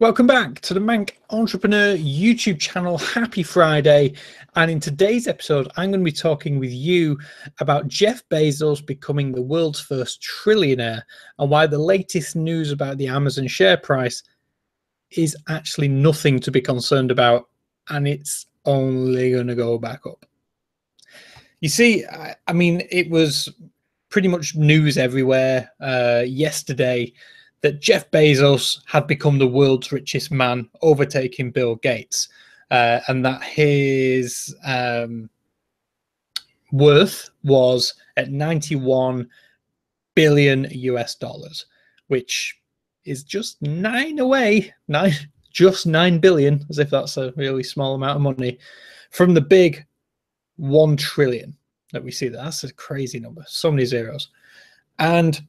Welcome back to the Manc Entrepreneur YouTube channel. Happy Friday. And in today's episode, I'm going to be talking with you about Jeff Bezos becoming the world's first trillionaire and why the latest news about the Amazon share price is actually nothing to be concerned about, and it's only going to go back up. You see, I mean, it was pretty much news everywhere yesterday that Jeff Bezos had become the world's richest man, overtaking Bill Gates, and that his worth was at 91 billion US dollars, which is just just 9 billion, as if that's a really small amount of money, from the big 1 trillion that we see there. That's a crazy number, so many zeros. And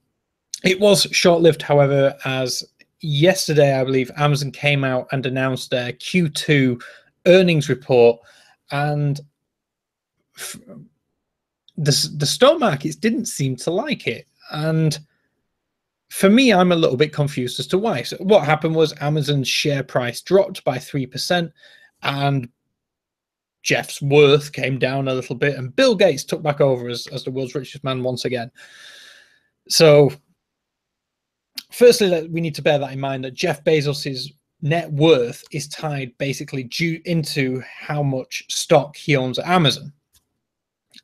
it was short-lived, however, as yesterday, I believe, Amazon came out and announced their Q2 earnings report, and the stock markets didn't seem to like it. And for me, I'm a little bit confused as to why. So what happened was Amazon's share price dropped by 3%, and Jeff's worth came down a little bit, and Bill Gates took back over as the world's richest man once again. So firstly, we need to bear that in mind, that Jeff Bezos's net worth is tied basically due into how much stock he owns at Amazon.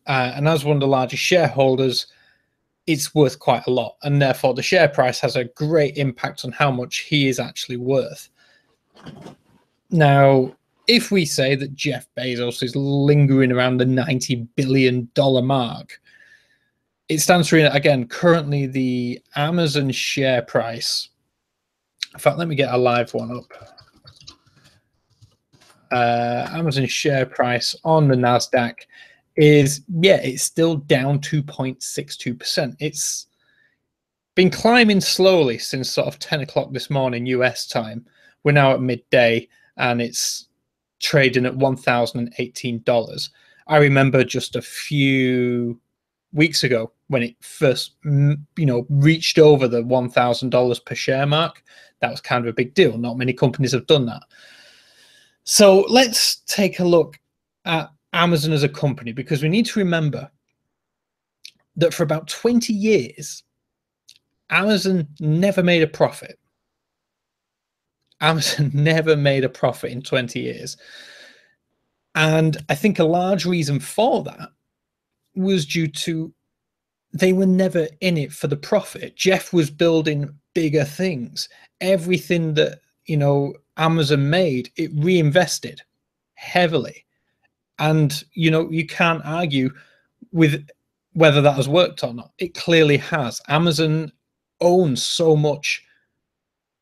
And as one of the largest shareholders, it's worth quite a lot. And therefore, the share price has a great impact on how much he is actually worth. Now, if we say that Jeff Bezos is lingering around the $90 billion mark, it stands to reason, again, currently the Amazon share price. In fact, let me get a live one up. Amazon share price on the NASDAQ is, it's still down 2.62%. It's been climbing slowly since sort of 10 o'clock this morning, US time. We're now at midday, and it's trading at $1,018. I remember just a few weeks ago when it first, reached over the $1,000 per share mark. That was kind of a big deal. Not many companies have done that. So let's take a look at Amazon as a company, because we need to remember that for about 20 years, Amazon never made a profit. Amazon never made a profit in 20 years. And I think a large reason for that was due to they were never in it for the profit. Jeff was building bigger things. Everything that, Amazon made, it reinvested heavily. And, you can't argue with whether that has worked or not. It clearly has. Amazon owns so much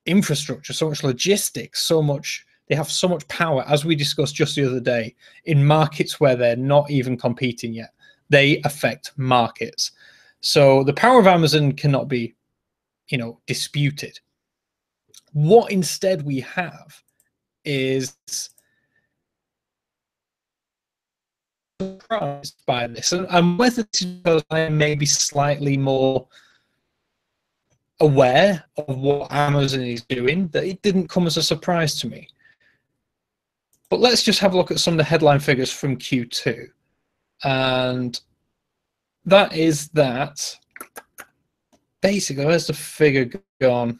infrastructure, so much logistics, they have so much power, as we discussed just the other day, in markets where they're not even competing yet. They affect markets. So the power of Amazon cannot be, disputed. What instead we have is surprised by this, and whether it's because I may be slightly more aware of what Amazon is doing, that it didn't come as a surprise to me. But let's just have a look at some of the headline figures from Q2. And that is that, basically, where's the figure gone?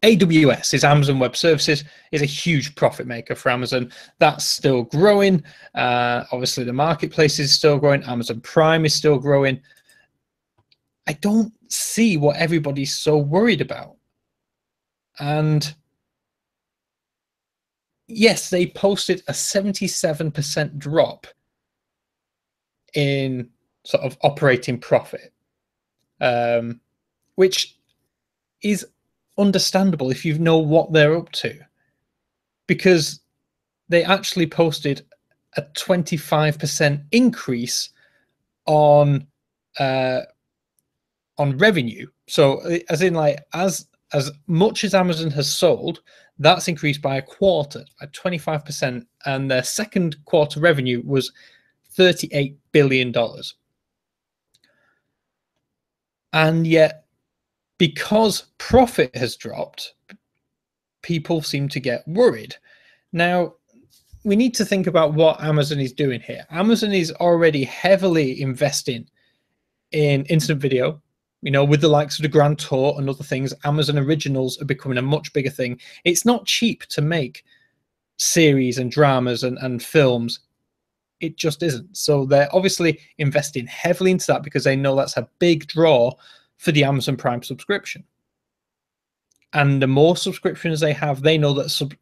AWS is Amazon Web Services, is a huge profit maker for Amazon. That's still growing. Obviously, the marketplace is still growing. Amazon Prime is still growing. I don't see what everybody's so worried about. And yes, they posted a 77% drop in sort of operating profit, which is understandable if you know what they're up to, because they actually posted a 25% increase on revenue. So as in, like, as much as Amazon has sold, that's increased by a quarter, by 25%, and their second quarter revenue was $38 billion. And yet, because profit has dropped, people seem to get worried. Now, we need to think about what Amazon is doing here. Amazon is already heavily investing in instant video, you know, with the likes of the Grand Tour and other things. Amazon Originals are becoming a much bigger thing. It's not cheap to make series and dramas and films. It just isn't. So they're obviously investing heavily into that because they know that's a big draw for the Amazon Prime subscription. And the more subscriptions they have, they know that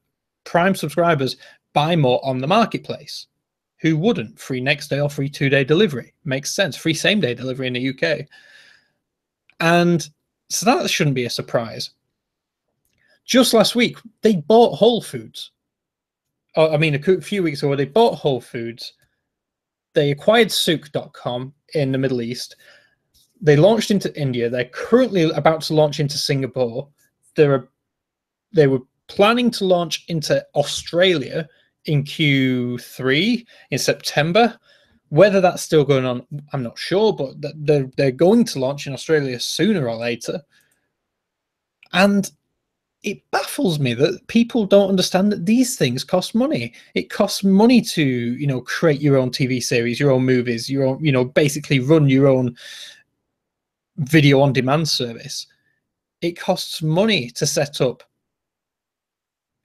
Prime subscribers buy more on the marketplace. Who wouldn't? Free next day or free 2-day delivery. Makes sense. Free same-day delivery in the UK. And so that shouldn't be a surprise. Just last week, they bought Whole Foods. I mean, a few weeks ago, they bought Whole Foods. They acquired Souk.com in the Middle East. They launched into India. They're currently about to launch into Singapore. They were planning to launch into Australia in Q3 in September. Whether that's still going on, I'm not sure, but they're going to launch in Australia sooner or later. And it baffles me that people don't understand that these things cost money. It costs money to, you know, create your own TV series, your own movies, your own, you know, basically run your own video on demand service. It costs money to set up,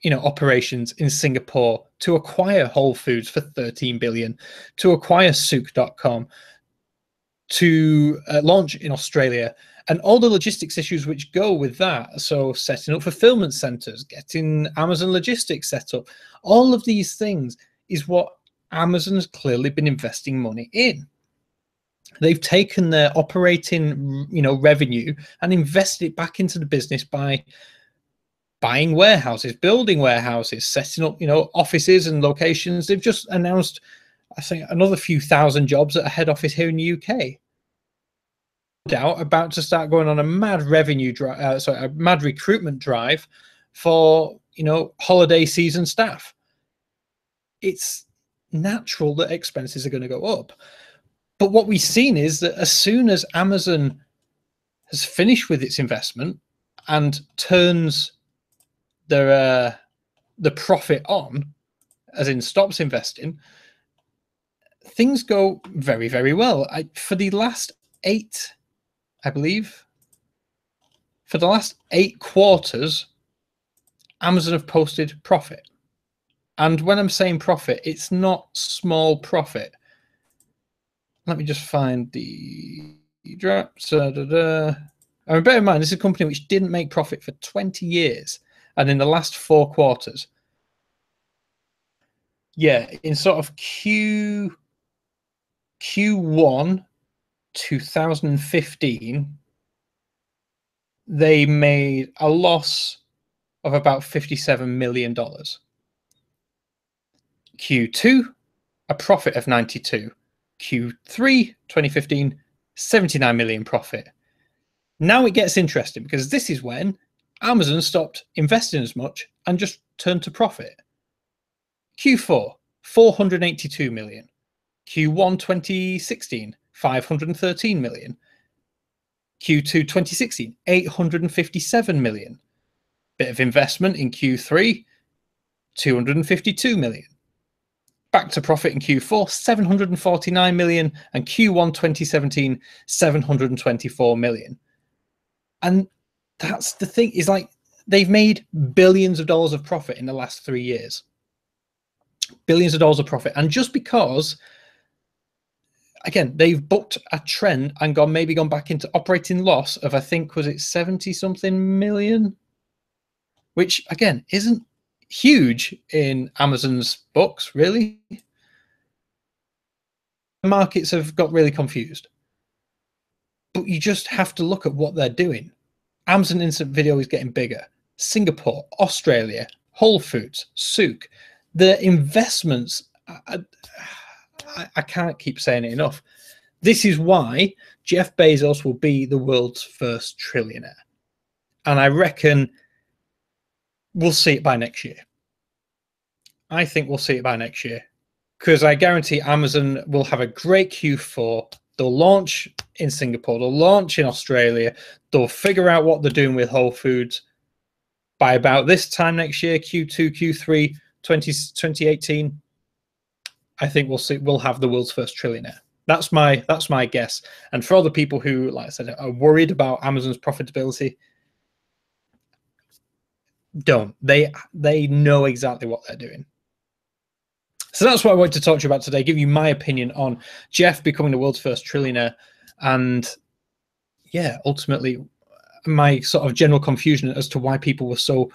you know, operations in Singapore, to acquire Whole Foods for 13 billion, to acquire Souk.com, to launch in Australia, and all the logistics issues which go with that. So setting up fulfillment centers, getting Amazon logistics set up, all of these things is what Amazon has clearly been investing money in. They've taken their operating, you know, revenue and invested it back into the business by buying warehouses, building warehouses, setting up, you know, offices and locations. They've just announced, I think, another few thousand jobs at a head office here in the UK. Doubt about to start going on a mad revenue drive, a mad recruitment drive for, you know, holiday season staff. It's natural that expenses are going to go up. But what we've seen is that as soon as Amazon has finished with its investment and turns the profit on, as in stops investing, things go very, very well. For the last 8, I believe, for the last 8 quarters, Amazon have posted profit. And when I'm saying profit, it's not small profit. Let me just find the drops. I mean, bear in mind, this is a company which didn't make profit for 20 years. And in the last 4 quarters, yeah, in sort of Q1 2015, they made a loss of about $57 million. Q2, a profit of 92. Q3 2015, 79 million profit. Now it gets interesting because this is when Amazon stopped investing as much and just turned to profit. Q4, 482 million. Q1 2016, 513 million. Q2 2016, 857 million. Bit of investment in Q3, 252 million. Back to profit in Q4, 749 million, and Q1 2017, 724 million. And that's the thing, is like they've made billions of dollars of profit in the last 3 years. Billions of dollars of profit. And just because, again, they've booked a trend and maybe gone back into operating loss of, I think, was it 70 something million? Which, again, isn't huge in Amazon's books, really. The markets have got really confused. But you just have to look at what they're doing. Amazon Instant Video is getting bigger. Singapore, Australia, Whole Foods, Souk. The investments, I can't keep saying it enough. This is why Jeff Bezos will be the world's first trillionaire. And I reckon we'll see it by next year. I think we'll see it by next year, because I guarantee Amazon will have a great Q4. They'll launch in Singapore. They'll launch in Australia. They'll figure out what they're doing with Whole Foods. by about this time next year, Q2, Q3, 2018, I think we'll have the world's first trillionaire. That's my guess. And for all the people who, like I said, are worried about Amazon's profitability, don't. They know exactly what they're doing. So that's what I wanted to talk to you about today, give you my opinion on Jeff becoming the world's first trillionaire, and yeah, ultimately my sort of general confusion as to why people were so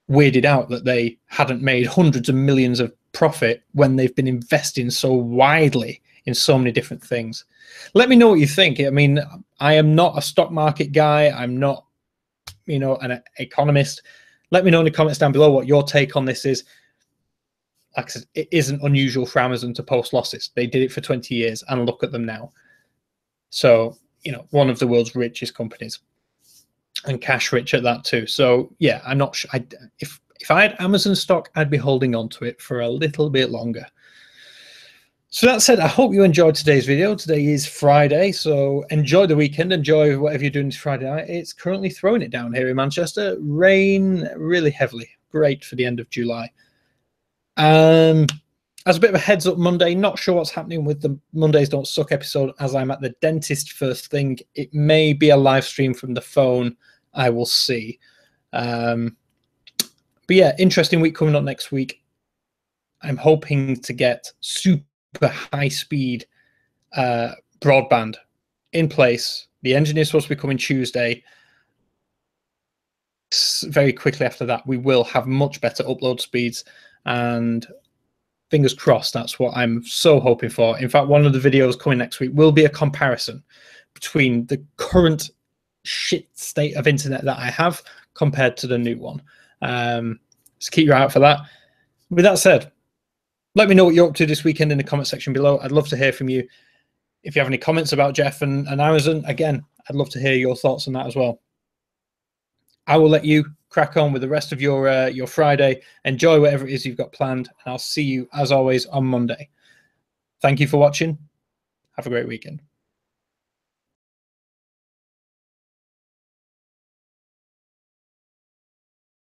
weirded out that they hadn't made hundreds of millions of profit when they've been investing so widely in so many different things. Let me know what you think. I mean, I am not a stock market guy. I'm not, an economist. Let me know in the comments down below what your take on this is. Like I said, it isn't unusual for Amazon to post losses. They did it for 20 years, and look at them now. So, one of the world's richest companies, and cash rich at that too. So yeah, I'm not sure. If I had Amazon stock, I'd be holding on to it for a little bit longer. So that said, I hope you enjoyed today's video. Today is Friday, so enjoy the weekend. Enjoy whatever you're doing this Friday night. It's currently throwing it down here in Manchester. Rain really heavily. Great for the end of July. As a bit of a heads up, Monday, not sure what's happening with the Mondays Don't Suck episode, as I'm at the dentist first thing. It may be a live stream from the phone. I will see. But yeah, interesting week coming up next week. I'm hoping to get super high speed broadband in place. The engineer is supposed to be coming Tuesday. Very quickly after that, we will have much better upload speeds, and fingers crossed, that's what I'm so hoping for. In fact, one of the videos coming next week will be a comparison between the current shit state of internet that I have compared to the new one. So keep your eye out for that. With that said, let me know what you're up to this weekend in the comment section below. I'd love to hear from you. If you have any comments about Jeff and Amazon, again, I'd love to hear your thoughts on that as well. I will let you crack on with the rest of your Friday. Enjoy whatever it is you've got planned, and I'll see you, as always, on Monday. Thank you for watching. Have a great weekend.